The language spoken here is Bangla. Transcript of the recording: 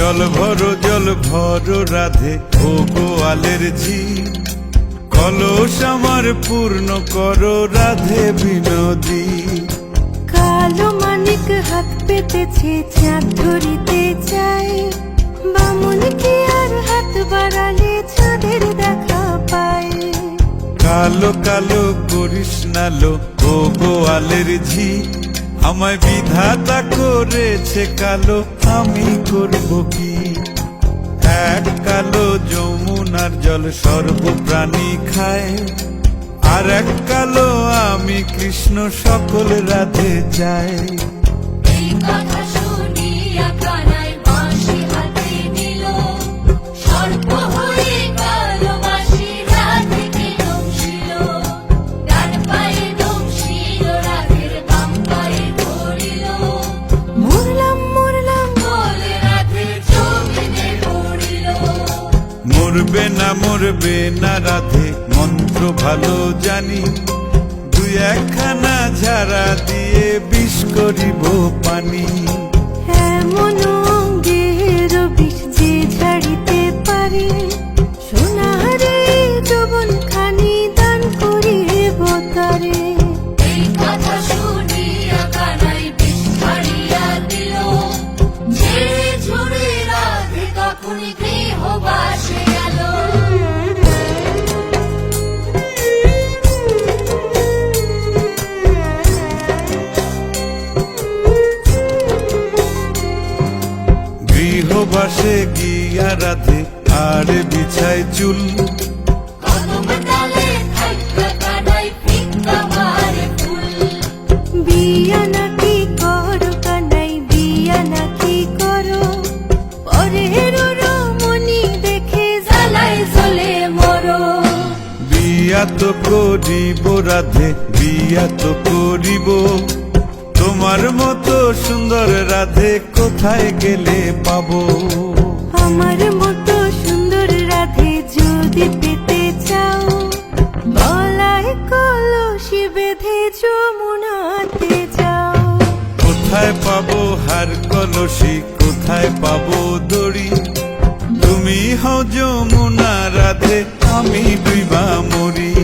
জল ভরো রাধে ও গোয়ালের ঝি, কলস আমার পূর্ণ করো রাধে বিনোদী। কালো মানিক হাত পেতেছে চাঁদ ধরিতে চাই, বামুন কি আর হাত বাড়ালে চাঁদের দেখা পায়। কালো কালো করিস নালো ও গোয়ালের ঝি, আমায় বিধাতা করেছে কালো, আমি করব কি? এক কালো যমুনার জল সর্বপ্রাণী খায়, আর এক কালো আমি কৃষ্ণ সকল রাধে চাই। এই কথা শুনিয়া কানাই বাঁশি হাতে নিল, সর্প হয়ে কালো বাঁশি রাধেকে দংশিল। ডান পায়ে দংশিল রাধের বাম পায়ে ধরিল, মরলাম মরলাম বলে রাধে জমিনে পড়িল। মরবে না রাধে মন্ত্র ভালো জানি, দুই একখানা ঝাড়া দিয়ে বিষ করিব পানি। এমন অঙ্গের বিষ যে ঝাড়িতে পারে, সোনারে যৌবন খানি দান করিব তারে। এই কথা শুনিয়া কানাই বিষ ছাড়িয়া দিল, ঝেড়ে ঝুড়ে রাধে তখনই গৃহবাসে গেল। গৃহবাসে গিয়া রাধে আর বিছায় চুল, কদম ডালে থাইকা কানাই ফিক্কা মারে ফুল। বিয়া নাকি করো কানাই বিয়া নাকি করো, পরের রমণী দেখে জ্বালায় জ্বলে মরো। বিয়া তো করিব রাধে বিয়া তো করিব, তোমার মতো সুন্দর রাধে কোথায় গেলে পাবো? আমার মতো সুন্দর রাধে যদি পেতে চাও, গলায় কলসি বেঁধে যমুনাতে যাও। কোথায় পাবো হার কলসি, কোথায় পাবো দড়ি? তুমি হও যমুনা রাধে, আমি ডুইবা মরি।